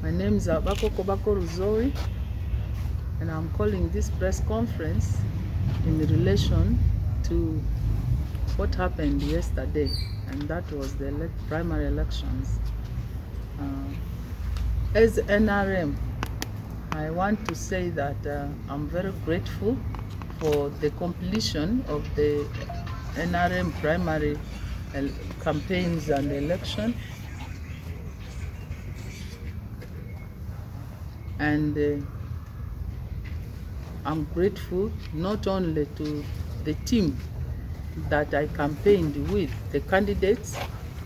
My name is Bakoko Bakoru, and I'm calling this press conference in relation to what happened yesterday, and that was the primary elections. As NRM, I want to say that I'm very grateful for the completion of the NRM primary campaigns and election, and I'm grateful not only to the team that I campaigned with, the candidates.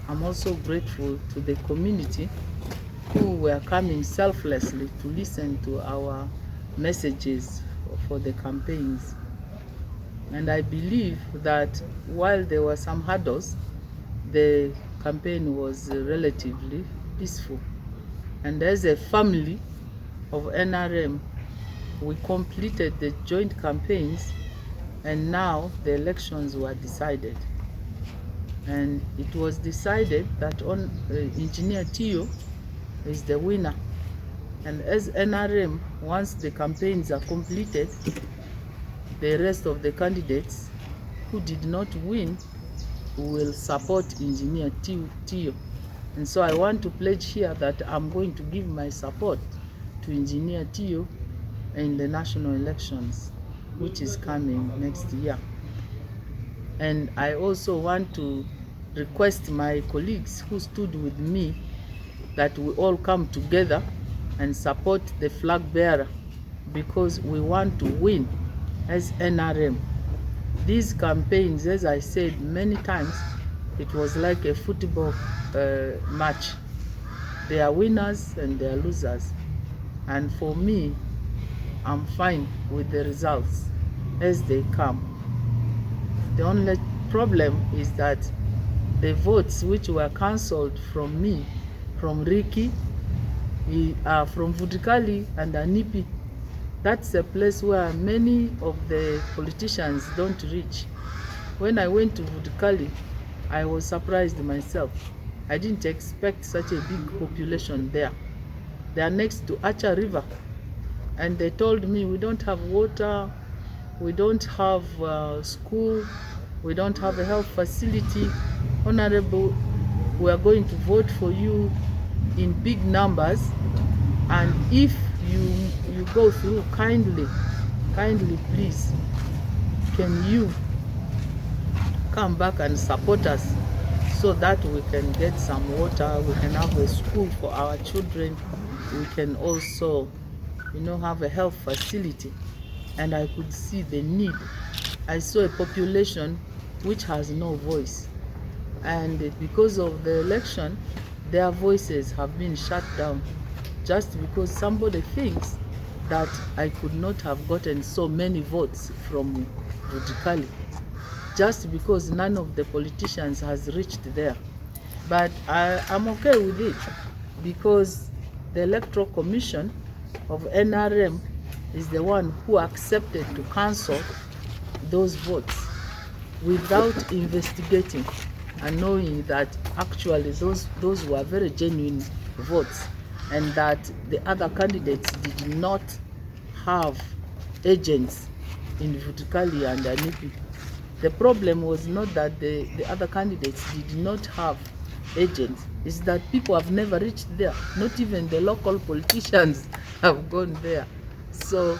I'm also grateful to the community who were coming selflessly to listen to our messages for the campaigns. And I believe that while there were some hurdles, the campaign was relatively peaceful. And as a family of NRM, we completed the joint campaigns, and now the elections were decided. And it was decided that Engineer Tio is the winner. And as NRM, once the campaigns are completed, the rest of the candidates who did not win will support Engineer Tio. And so I want to pledge here that I'm going to give my support to Engineer Tio in the national elections, which is coming next year. And I also want to request my colleagues who stood with me that we all come together and support the flag bearer, because we want to win as NRM. These campaigns, as I said many times, it was like a football match. There are winners and there are losers. And for me, I'm fine with the results as they come. The only problem is that the votes which were cancelled from me, from Ricky, from Vudikali and Anipi, that's a place where many of the politicians don't reach. When I went to Vudikali, I was surprised myself. I didn't expect such a big population there. They are next to Acha River, and they told me we don't have water, we don't have school, we don't have a health facility. Honorable, we are going to vote for you in big numbers, and if you go through, kindly please, can you come back and support us so that we can get some water, we can have a school for our children, we can also, have a health facility. And I could see the need. I saw a population which has no voice, and because of the election, their voices have been shut down, just because somebody thinks that I could not have gotten so many votes from Vudikali, just because none of the politicians has reached there. But I'm okay with it, because the Electoral Commission of NRM is the one who accepted to cancel those votes without investigating and knowing that actually those were very genuine votes, and that the other candidates did not have agents in Vudikali and Anipi. The problem was not that the other candidates did not have agents, it's that people have never reached there. Not even the local politicians have gone there. So,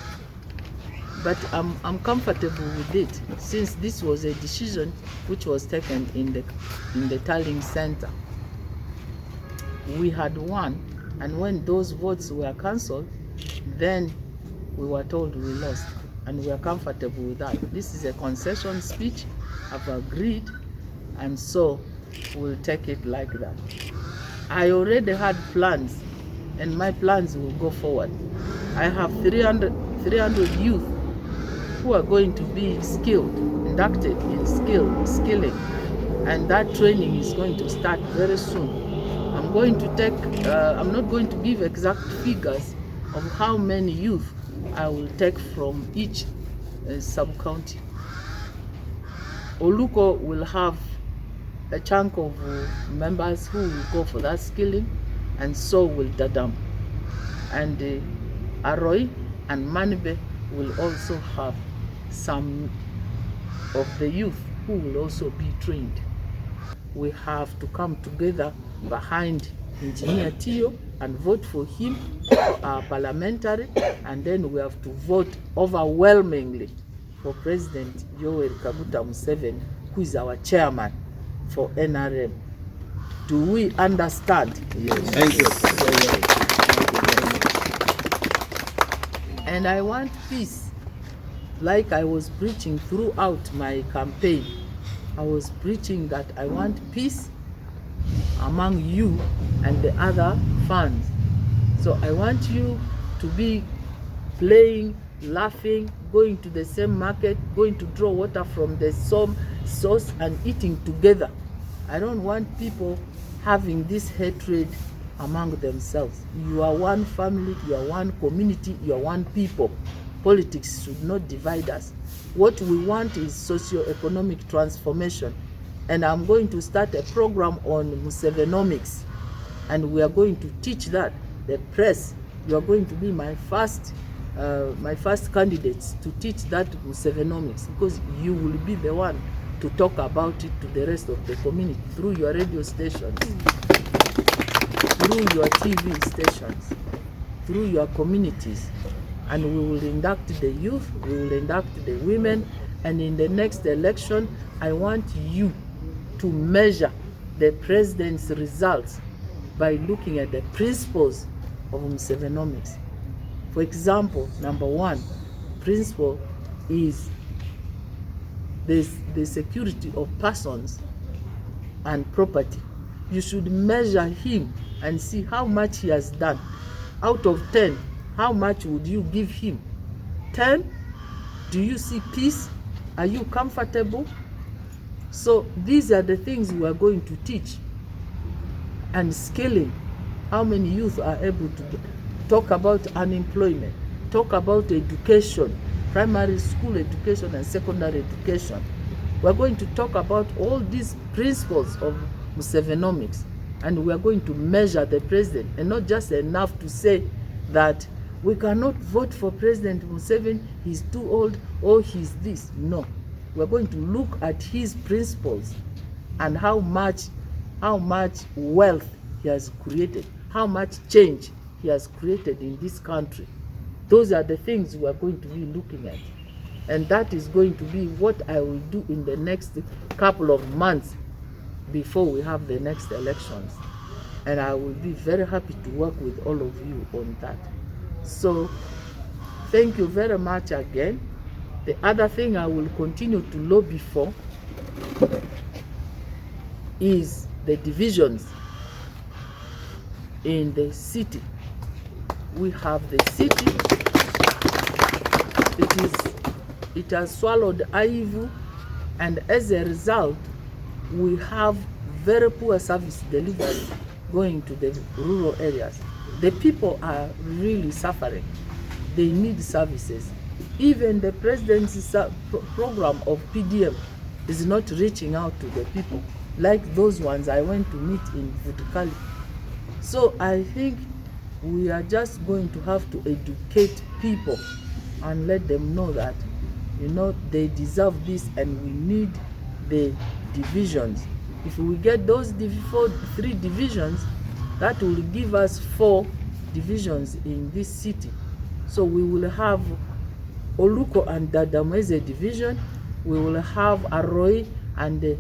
but I'm comfortable with it, since this was a decision which was taken in the tallying center. We had won, and when those votes were cancelled, then we were told we lost, and we are comfortable with that. This is a concession speech. I've agreed, and so we'll take it like that. I already had plans, and my plans will go forward. I have 300 youth who are going to be inducted in skilling, and that training is going to start very soon. I'm going to take, I'm not going to give exact figures of how many youth I will take from each sub-county. Oluko will have a chunk of members who will go for that skilling, and so will Dadam. and Aroi and Manibe will also have some of the youth who will also be trained. We have to come together behind Engineer Tio and vote for him parliamentary, and then we have to vote overwhelmingly for President Yoweri Kaguta Museveni, who is our chairman for NRM. Do we understand? Yes. Thank you. And I want peace, like I was preaching throughout my campaign. I was preaching that I want peace among you and the other fans. So I want you to be playing, laughing, going to the same market, going to draw water from the same source and eating together. I don't want people having this hatred among themselves. You are one family, you are one community, you are one people. Politics should not divide us. What we want is socio-economic transformation. And I'm going to start a program on Musevenomics. And we are going to teach that. The press, you are going to be my first candidates to teach that Musevenomics, because you will be the one to talk about it to the rest of the community through your radio stations, through your TV stations, through your communities. And we will induct the youth, we will induct the women, and in the next election, I want you to measure the president's results by looking at the principles of Musevenomics. For example, number one principle is the security of persons and property. You should measure him and see how much he has done. Out of 10, how much would you give him? 10? Do you see peace? Are you comfortable? So these are the things we are going to teach. And scaling, how many youth are able to talk about unemployment, talk about education, primary school education and secondary education. We are going to talk about all these principles of Musevenomics, and we are going to measure the president, and not just enough to say that we cannot vote for President Museveni, he's too old, or he's this. No, we are going to look at his principles and how much wealth he has created, how much change he has created in this country. Those are the things we are going to be looking at. And that is going to be what I will do in the next couple of months before we have the next elections. And I will be very happy to work with all of you on that. So thank you very much again. The other thing I will continue to lobby for is the divisions in the city. We have the city, it has swallowed Ayivu, and as a result, we have very poor service delivery going to the rural areas. The people are really suffering. They need services. Even the president's program of PDM is not reaching out to the people like those ones I went to meet in Vutukali. So I think we are just going to have to educate people and let them know that, you know, they deserve this, and we need the divisions. If we get those 3 divisions, that will give us 4 divisions in this city. So we will have Oluko and Dadamo as a division, we will have Aroi and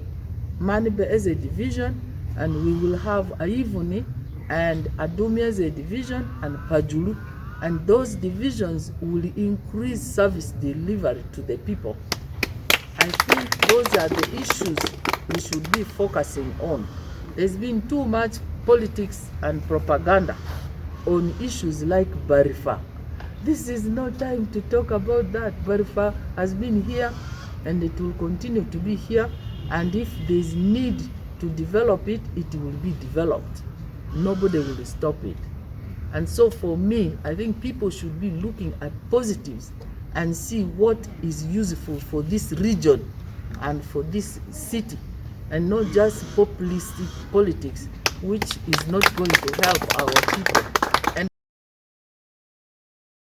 Manibe as a division, and we will have Ayivu and Adumi as a division, and Pajulu. And those divisions will increase service delivery to the people. I think those are the issues we should be focusing on. There's been too much politics and propaganda on issues like Barifa. This is no time to talk about that. Barifa has been here and it will continue to be here. And if there's need to develop it, it will be developed. Nobody will stop it. And so for me, I think people should be looking at positives and see what is useful for this region and for this city, and not just populistic politics, which is not going to help our people.